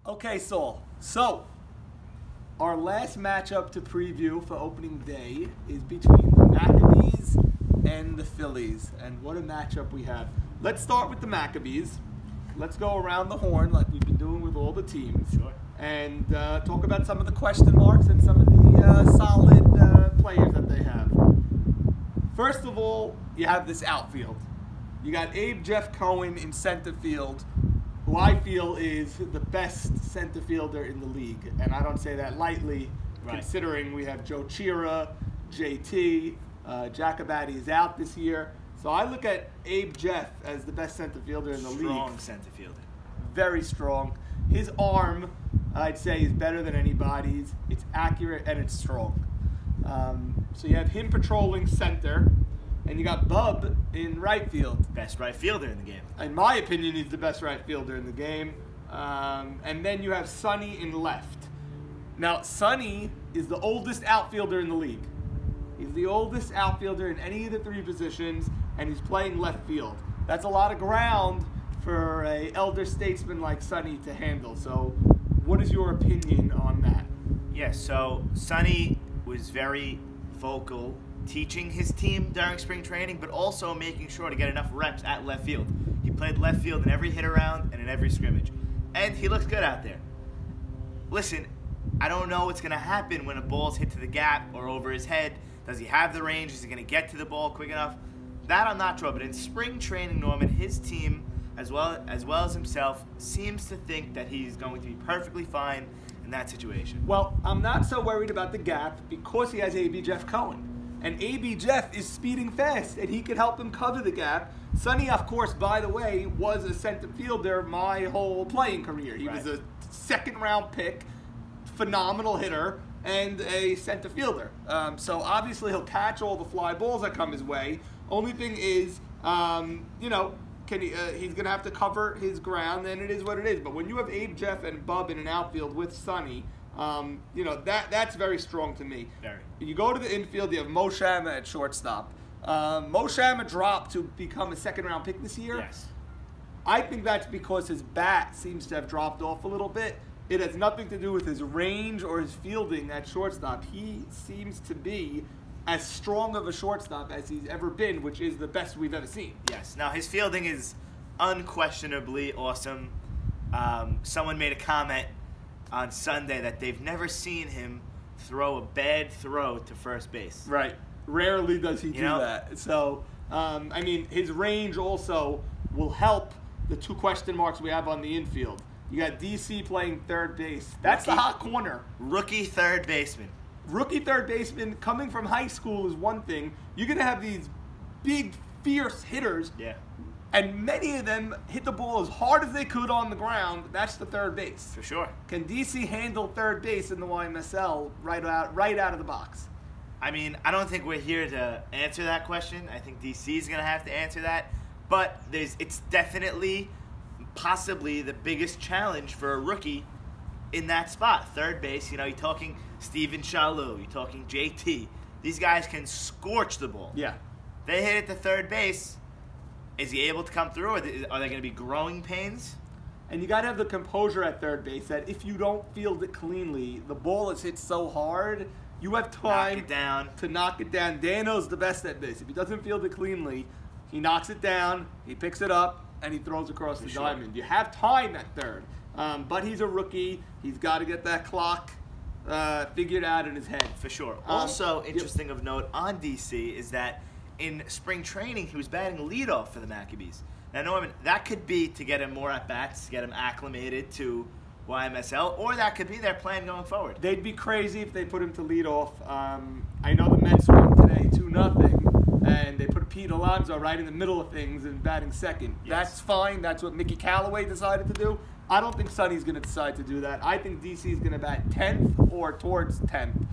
Okay, Saul. So, our last matchup to preview for opening day is between the Maccabees and the Phillies. And what a matchup we have. Let's start with the Maccabees. Let's go around the horn like we've been doing with all the teams. Sure. And talk about some of the question marks and some of the solid players that they have. First of all, you have this outfield. You got Abe Jeff Cohen in center field, who I feel is the best center fielder in the league. And I don't say that lightly, considering we have Joe Chira, JT, Jacobatti is out this year. So I look at Abe Jeff as the best center fielder in the league. Strong center fielder. Very strong. His arm, I'd say, is better than anybody's. It's accurate and it's strong. So you have him patrolling center. And you got Bub in right field. Best right fielder in the game. In my opinion, he's the best right fielder in the game. And then you have Sonny in left. Now, Sonny is the oldest outfielder in the league. He's the oldest outfielder in any of the three positions, and he's playing left field. That's a lot of ground for an elder statesman like Sonny to handle. So what is your opinion on that? Yes, so Sonny was very vocal teaching his team during spring training, but also making sure to get enough reps at left field. He played left field in every hit around and in every scrimmage. And he looks good out there. Listen, I don't know what's going to happen when a ball's hit to the gap or over his head. Does he have the range? Is he going to get to the ball quick enough? That I'm not sure. But in spring training, Norman, his team, as well as himself, seems to think that he's going to be perfectly fine in that situation. Well, I'm not so worried about the gap because he has A.B. Jeff Cohen. And A.B. Jeff is speeding fast, and he could help him cover the gap. Sonny, of course, by the way, was a center fielder my whole playing career. He was a second-round pick, phenomenal hitter, and a center fielder. So obviously he'll catch all the fly balls that come his way. Only thing is, he's going to have to cover his ground, and it is what it is. But when you have Abe Jeff and Bub in an outfield with Sonny, that's very strong to me. Very. You go to the infield, you have Mo Shama at shortstop. Mo Shama dropped to become a second-round pick this year. Yes. I think that's because his bat seems to have dropped off a little bit. It has nothing to do with his range or his fielding at shortstop. He seems to be as strong of a shortstop as he's ever been, which is the best we've ever seen. Yes. Now, his fielding is unquestionably awesome. Someone made a comment on Sunday that they've never seen him throw a bad throw to first base. Right. Rarely does he do that. So, his range also will help the two question marks we have on the infield. You got DC playing third base. That's the hot corner. Rookie third baseman. Rookie third baseman coming from high school is one thing. You're going to have these big, fierce hitters. Yeah. And many of them hit the ball as hard as they could on the ground. That's the third base. For sure. Can DC handle third base in the YMSL right out of the box? I mean, I don't think we're here to answer that question. I think DC is going to have to answer that. But it's definitely, possibly the biggest challenge for a rookie in that spot. Third base, you're talking Steven Shalou, you're talking JT. These guys can scorch the ball. Yeah. They hit it to third base. Is he able to come through, or are there going to be growing pains? And you got to have the composure at third base that if you don't field it cleanly, the ball is hit so hard, you have time to knock it down. Dano's the best at this. If he doesn't field it cleanly, he knocks it down, he picks it up, and he throws across the diamond. You have time at third. But he's a rookie. He's got to get that clock figured out in his head. For sure. Also, interesting of note on DC is that in spring training, he was batting leadoff for the Maccabees. Now, Norman, that could be to get him more at-bats, to get him acclimated to YMSL, or that could be their plan going forward. They'd be crazy if they put him to leadoff. I know the Mets won today 2-0, and they put Pete Alonso right in the middle of things and batting second. Yes. That's fine. That's what Mickey Callaway decided to do. I don't think Sonny's going to decide to do that. I think DC is going to bat 10th or towards 10th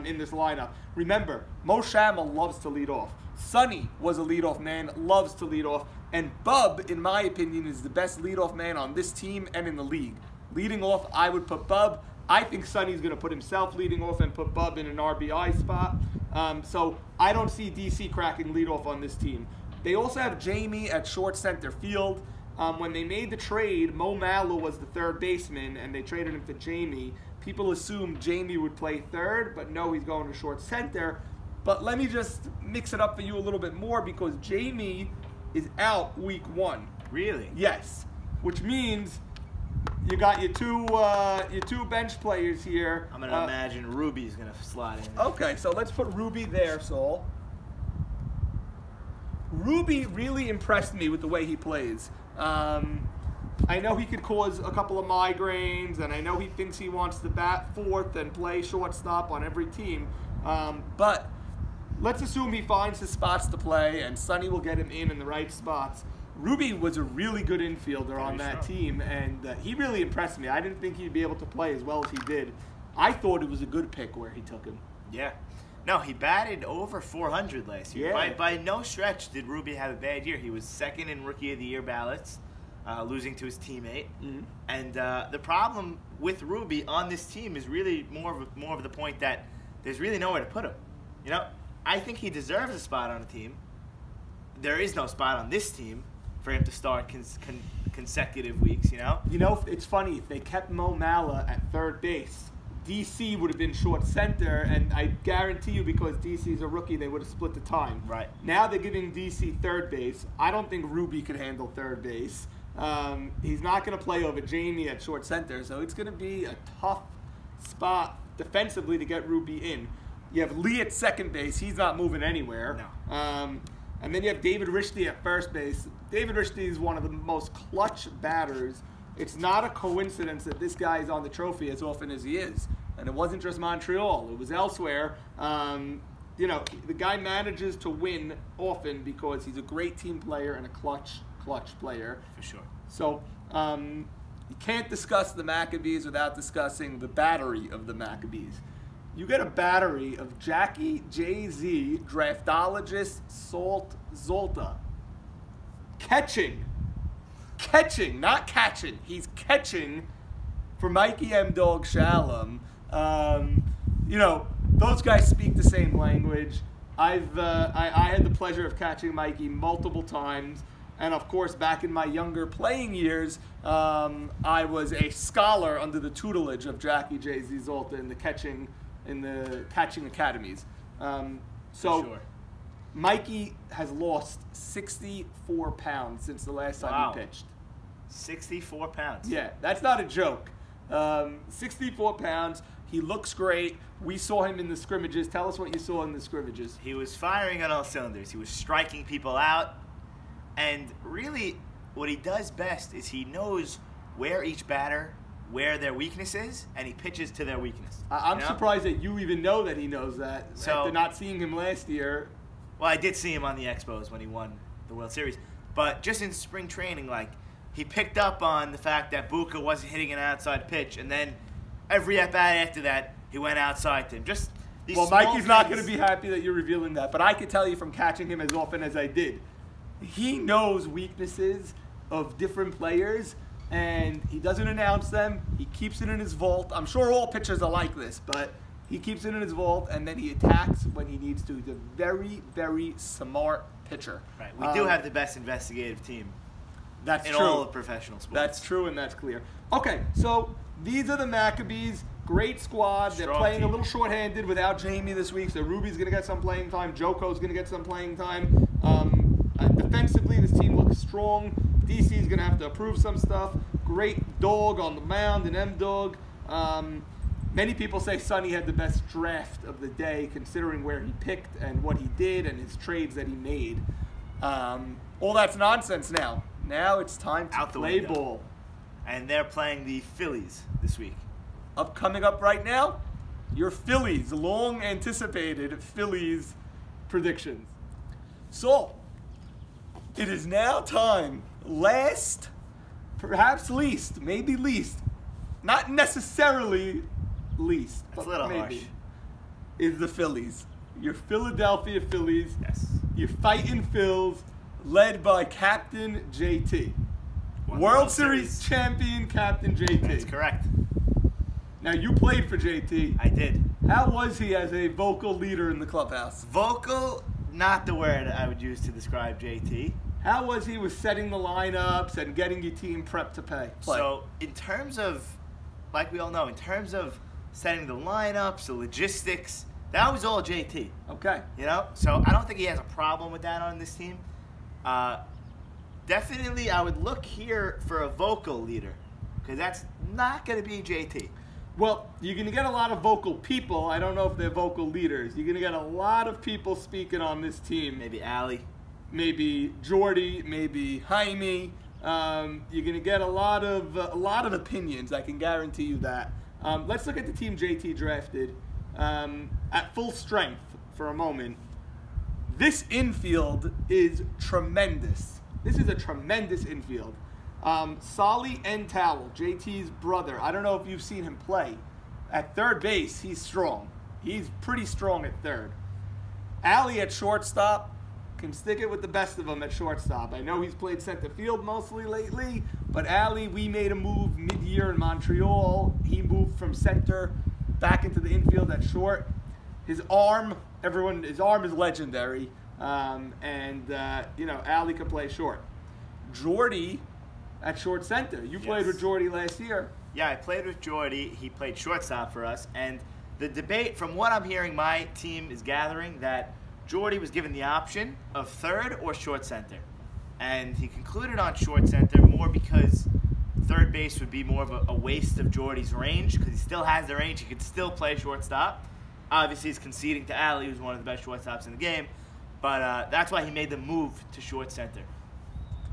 in this lineup. Remember, Mo Shama loves to lead off. Sonny was a leadoff man, loves to lead off. And Bub, in my opinion, is the best leadoff man on this team and in the league. Leading off, I would put Bub. I think Sonny's going to put himself leading off and put Bub in an RBI spot. So I don't see DC cracking leadoff on this team. They also have Jamie at short center field. when they made the trade, Mo Mallow was the third baseman, and they traded him for Jamie. People assumed Jamie would play third, but no, he's going to short center. But let me just mix it up for you a little bit more, because Jamie is out week 1. Really? Yes, which means you got your two bench players here. I'm gonna imagine Ruby's gonna slide in. Okay, so let's put Ruby there, Saul. Ruby really impressed me with the way he plays. I know he could cause a couple of migraines, and I know he thinks he wants to bat fourth and play shortstop on every team. But let's assume he finds his spots to play, and Sonny will get him in the right spots. Ruby was a really good infielder on that team, and he really impressed me. I didn't think he'd be able to play as well as he did. I thought it was a good pick where he took him. Yeah. No, he batted over 400 last year. Yeah. By no stretch did Ruby have a bad year. He was second in Rookie of the Year ballots, losing to his teammate. Mm-hmm. And the problem with Ruby on this team is really more of the point that there's really nowhere to put him. You know, I think he deserves a spot on a team. There is no spot on this team for him to start consecutive weeks, you know? You know, it's funny. If they kept Mo Mallow at third base, DC would have been short center, and I guarantee you, because DC's a rookie, they would have split the time. Right. Now they're giving DC third base. I don't think Ruby could handle third base. He's not going to play over Jamie at short center, so it's going to be a tough spot defensively to get Ruby in. You have Lee at second base. He's not moving anywhere. No. And then you have David Rishdie at first base. David Rishdie is one of the most clutch batters. It's not a coincidence that this guy is on the trophy as often as he is. And it wasn't just Montreal. It was elsewhere. You know, the guy manages to win often because he's a great team player and a clutch player. For sure. So you can't discuss the Maccabees without discussing the battery of the Maccabees. You get a battery of Jackie Jay-Z, draftologist Salt Zolta. Catching, not catching. He's catching for Mikey M. Dog Shalom. You know, those guys speak the same language. I had the pleasure of catching Mikey multiple times. And of course, back in my younger playing years, I was a scholar under the tutelage of Jackie Jay-Z Zolta in the catching academies. So sure. Mikey has lost 64 pounds since the last time he pitched. 64 pounds. Yeah, that's not a joke. 64 pounds. He looks great. We saw him in the scrimmages. Tell us what you saw in the scrimmages. He was firing on all cylinders. He was striking people out. And really, what he does best is he knows where each batter, where their weakness is, and he pitches to their weakness. I'm surprised that you even know that he knows that. So, after not seeing him last year. Well, I did see him on the Expos when he won the World Series. But just in spring training, like, he picked up on the fact that Buka wasn't hitting an outside pitch, and then every at-bat after that, he went outside to him. Just these well, small Mikey's not going to things. be happy that you're revealing that, but I can tell you from catching him as often as I did, he knows weaknesses of different players, and he doesn't announce them. He keeps it in his vault. I'm sure all pitchers are like this, but he keeps it in his vault, and then he attacks when he needs to. He's a very, very smart pitcher. Right. We do have the best investigative team That's in true. all of professional sports. That's true, and that's clear. Okay, so these are the Maccabees. Great squad. They're Strong playing team. a little shorthanded without Jamie this week, so Ruby's going to get some playing time. Joko's going to get some playing time. Defensively, this team looks strong. DC's going to have to approve some stuff. Great dog on the mound, and M-Dog. Many people say Sonny had the best draft of the day, considering where he picked and what he did and his trades that he made. All that's nonsense now. Now it's time to Out the play window. ball. And they're playing the Phillies this week. Coming up right now, your Phillies, long-anticipated Phillies predictions. So, it is now time, last, perhaps least, maybe least, not necessarily least, That's but a little maybe, harsh. is the Phillies. Your Philadelphia Phillies, Yes. your fighting Phils, led by Captain JT. Won the World Series champion Captain JT. That's correct. Now, you played for JT. I did. How was he as a vocal leader in the clubhouse? Vocal, not the word I would use to describe JT. How was he with setting the lineups and getting your team prepped to play? So, in terms of, like we all know, in terms of setting the lineups, the logistics, that was all JT. Okay. You know? So, I don't think he has a problem with that on this team. Definitely, I would look here for a vocal leader, because that's not going to be JT. Well, you're going to get a lot of vocal people. I don't know if they're vocal leaders. You're going to get a lot of people speaking on this team. Maybe Allie. Maybe Jordy. Maybe Jaime. You're going to get a lot of opinions. I can guarantee you that. Let's look at the team JT drafted at full strength for a moment. This infield is tremendous. This is a tremendous infield. Solly and Towel, JT's brother. I don't know if you've seen him play. At third base, he's strong. He's pretty strong at third. Allie at shortstop can stick it with the best of them at shortstop. I know he's played center field mostly lately, but Allie, we made a move mid-year in Montreal. He moved from center back into the infield at short. His arm is legendary. Allie can play short. Jordy at short center. You played with Jordy last year. Yeah, I played with Jordy. He played shortstop for us. And the debate, from what I'm hearing, my team is gathering that Jordy was given the option of third or short center. And he concluded on short center more because third base would be more of a waste of Jordy's range, because he still has the range. He could still play shortstop. Obviously, he's conceding to Allie, who's one of the best shortstops in the game. But that's why he made the move to short center.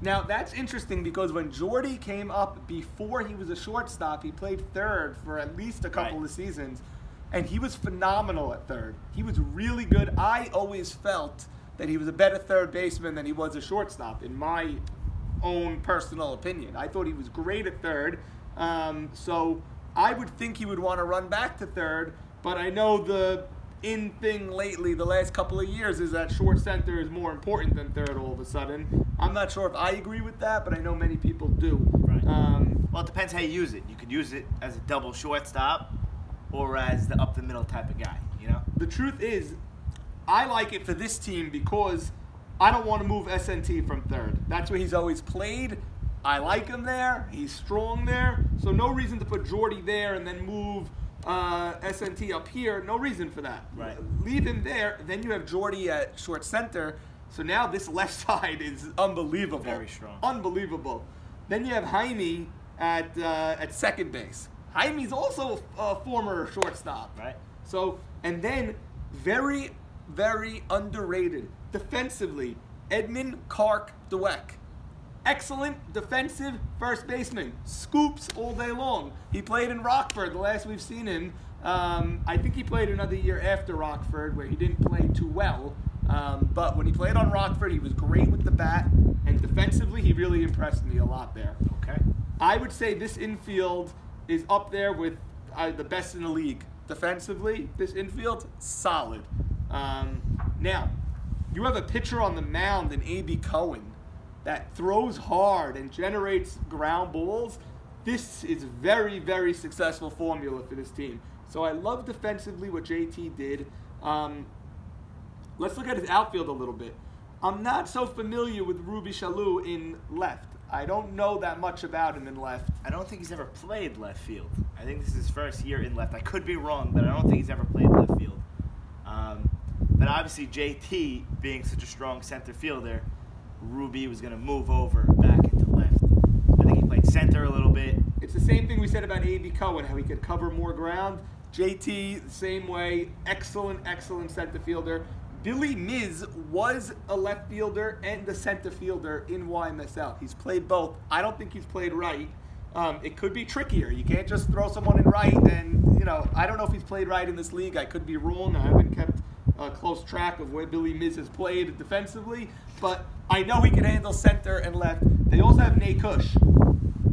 Now, that's interesting because when Jordy came up before he was a shortstop, he played third for at least a couple of seasons, and he was phenomenal at third. He was really good. I always felt that he was a better third baseman than he was a shortstop, in my own personal opinion. I thought he was great at third, so I would think he would want to run back to third, but I know the thing lately, the last couple of years, is that short center is more important than third all of a sudden. I'm not sure if I agree with that, but I know many people do. Right. Well, it depends how you use it. You could use it as a double shortstop or as the up-the-middle type of guy, you know? The truth is, I like it for this team because I don't want to move SNT from third. That's where he's always played. I like him there. He's strong there. So no reason to put Jordy there and then move SNT up here. No reason for that. Right. Leave him there. Then you have Jordy at short center. So now this left side is unbelievable. Very strong. Unbelievable. Then you have Jaime at second base. Jaime's also a former shortstop. Right. So, and then very, very underrated defensively, Edmund Kark-Dweck. Excellent defensive first baseman. Scoops all day long. He played in Rockford the last we've seen him. I think he played another year after Rockford where he didn't play too well. But when he played on Rockford, he was great with the bat. And defensively, he really impressed me a lot there. Okay. I would say this infield is up there with the best in the league. Defensively, this infield, solid. Now, you have a pitcher on the mound in A.B. Cohen that throws hard and generates ground balls. This is very, very successful formula for this team. So I love defensively what JT did. Let's look at his outfield a little bit. I'm not so familiar with Ruby Shalou in left. I don't know that much about him in left. I don't think he's ever played left field. I think this is his first year in left. I could be wrong, but I don't think he's ever played left field. But obviously JT, being such a strong center fielder, Ruby was going to move over back into left. I think he played center a little bit. It's the same thing we said about A.B. Cohen, how he could cover more ground. JT, the same way, excellent, excellent center fielder. Billy Miz was a left fielder and a center fielder in YMSL. He's played both. I don't think he's played right. It could be trickier. You can't just throw someone in right and, I don't know if he's played right in this league. I could be wrong. I haven't kept close track of where Billy Miz has played defensively, but I know he can handle center and left. They also have Nate Kush.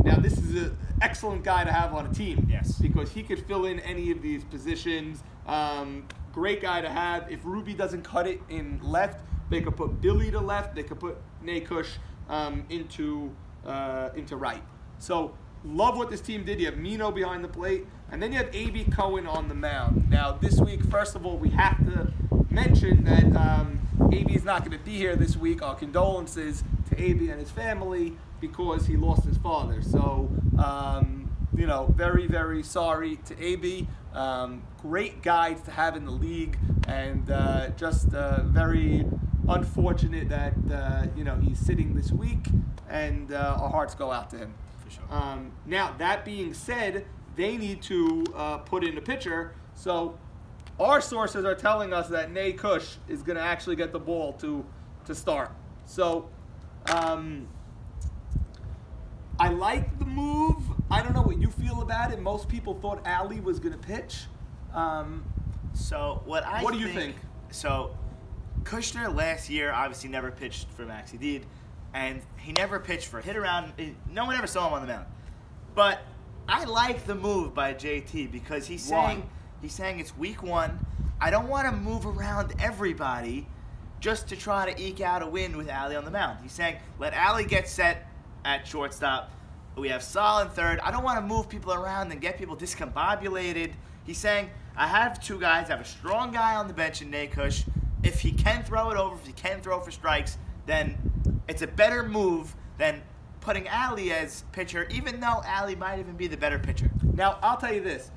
Now, this is an excellent guy to have on a team. Yes. Because he could fill in any of these positions. Great guy to have. If Ruby doesn't cut it in left, they could put Billy to left. They could put Nate Kush into right. So, love what this team did. You have Mino behind the plate, and then you have A.B. Cohen on the mound. Now, this week, first of all, we have to mention that A.B. is not going to be here this week. Our condolences to AB and his family because he lost his father. So, you know, very, very sorry to AB. Great guys to have in the league, and just very unfortunate that, you know, he's sitting this week, and our hearts go out to him. For sure. Now, that being said, they need to put in a pitcher. So our sources are telling us that Nay Kush is going to actually get the ball to start. So I like the move. I don't know what you feel about it. Most people thought Ali was going to pitch. So what do you think? So Kushner last year obviously never pitched for Maccabees, and he never pitched for hit around. No one ever saw him on the mound. But I like the move by JT because he's saying it's week 1. I don't want to move around everybody just to try to eke out a win with Ali on the mound. He's saying let Ali get set at shortstop. We have Saul in third. I don't want to move people around and get people discombobulated. He's saying I have 2 guys. I have a strong guy on the bench in Nakush. If he can throw it over, if he can throw for strikes, then it's a better move than putting Ali as pitcher, even though Ali might even be the better pitcher. Now, I'll tell you this.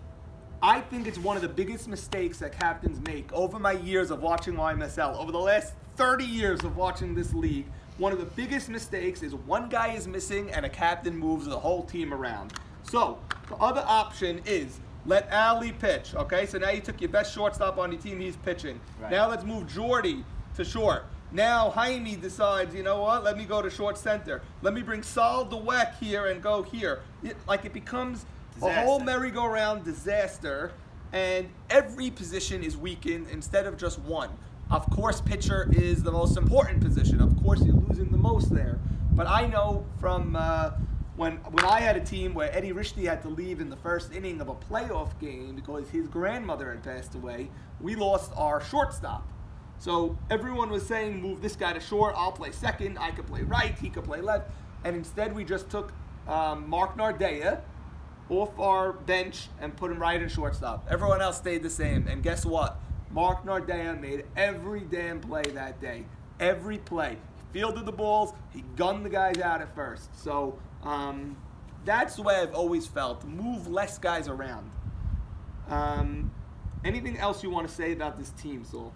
I think it's one of the biggest mistakes that captains make over my years of watching YMSL. Over the last 30 years of watching this league, one of the biggest mistakes is one guy is missing and a captain moves the whole team around. So, the other option is let Ali pitch, okay? So now you took your best shortstop on your team, he's pitching. Right. Now let's move Jordy to short. Now Jaime decides, you know what, let me go to short center. Let me bring Saul Dweck here and go here. It becomes disaster. A whole merry-go-round disaster, and every position is weakened instead of just one. Of course, pitcher is the most important position. Of course, you're losing the most there. But I know from when I had a team where Eddie Rishti had to leave in the first inning of a playoff game because his grandmother had passed away, we lost our shortstop. So everyone was saying, move this guy to short, I'll play second, I could play right, he could play left. And instead we just took Mark Nardea off our bench and put him right in shortstop. Everyone else stayed the same. And guess what? Mark Nardea made every damn play that day. Every play. He fielded the balls, he gunned the guys out at first. So that's the way I've always felt. Move less guys around. Anything else you want to say about this team, Saul?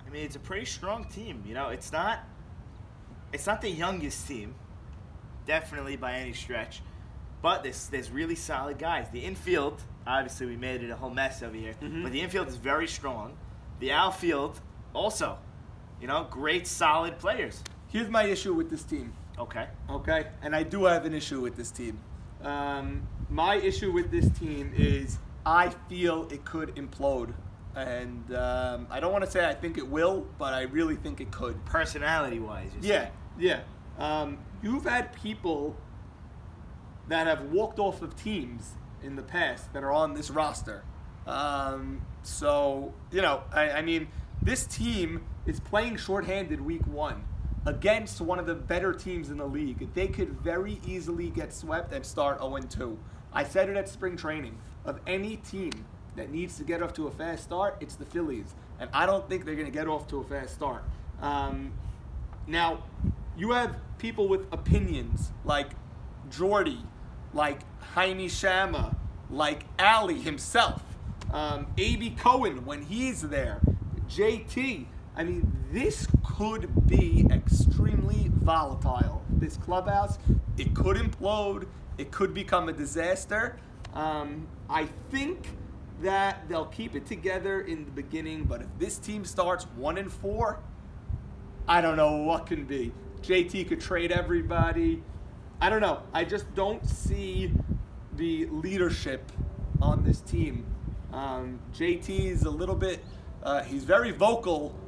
I mean, it's a pretty strong team. You know, it's not the youngest team, definitely by any stretch, but there's really solid guys. The infield, obviously, we made it a whole mess over here, but the infield is very strong. The outfield, also, you know, great, solid players. Here's my issue with this team. Okay. Okay, and I do have an issue with this team. My issue with this team is I feel it could implode. And I don't want to say I think it will, but I really think it could. Personality-wise, yeah. You've had people that have walked off of teams in the past that are on this roster. So, you know, I mean, this team is playing shorthanded week 1 against one of the better teams in the league. They could very easily get swept and start 0-2. I said it at spring training. Of any team that needs to get off to a fast start, it's the Phillies. And I don't think they're going to get off to a fast start. Now, you have people with opinions like Jordy, like Jaime Shama, like Ali himself, A.B. Cohen when he's there, JT. I mean, this could be extremely volatile. This clubhouse, it could implode. It could become a disaster. I think that they'll keep it together in the beginning, but if this team starts 1-4, I don't know what can be. JT could trade everybody. I don't know. I just don't see the leadership on this team. JT is a little bit, he's very vocal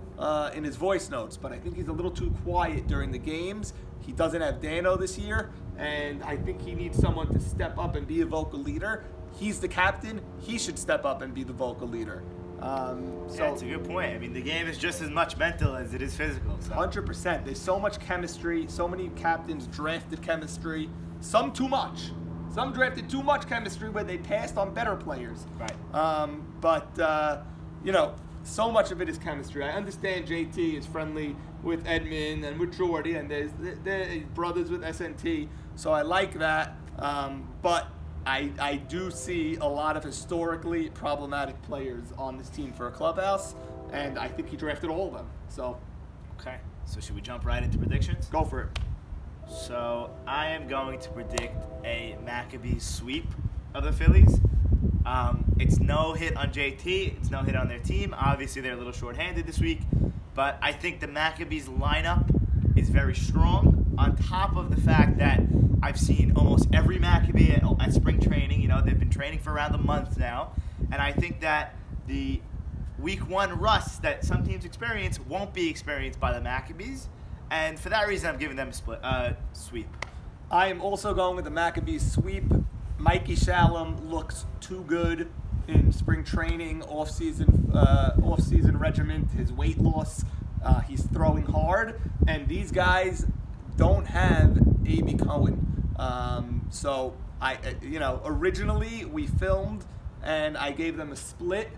in his voice notes, but I think he's a little too quiet during the games. He doesn't have Dano this year, and I think he needs someone to step up and be a vocal leader. He's the captain. He should step up and be the vocal leader. Yeah, that's a good point. I mean, the game is just as much mental as it is physical. So. 100%. There's so much chemistry. So many captains drafted chemistry. Some too much. Some drafted too much chemistry where they passed on better players. Right. But you know, so much of it is chemistry. I understand JT is friendly with Edmund and with Jordy, and they're brothers with SNT. So I like that. But I do see a lot of historically problematic players on this team for a clubhouse, and I think he drafted all of them. So, Okay, so should we jump right into predictions? go for it. So I am going to predict a Maccabees sweep of the Phillies. It's no hit on JT. It's no hit on their team. Obviously, they're a little shorthanded this week, but I think the Maccabees lineup is very strong. On top of the fact that I've seen almost every Maccabee at spring training. You know, they've been training for around a month now, and I think that the Week 1 rust that some teams experience won't be experienced by the Maccabees, and for that reason, I'm giving them a sweep. I am also going with the Maccabees sweep. Mikey Shalom looks too good in spring training, off-season regiment, his weight loss. He's throwing hard, and these guys don't have A.B. Cohen. So originally we filmed and I gave them a split,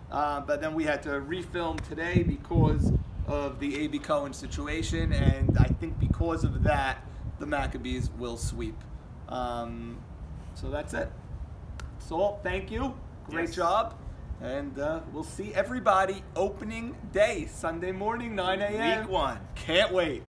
but then we had to refilm today because of the A.B. Cohen situation, and I think because of that, the Maccabees will sweep. So that's it. So thank you. Great job. And we'll see everybody opening day, Sunday morning, 9 a.m. Week 1. Can't wait.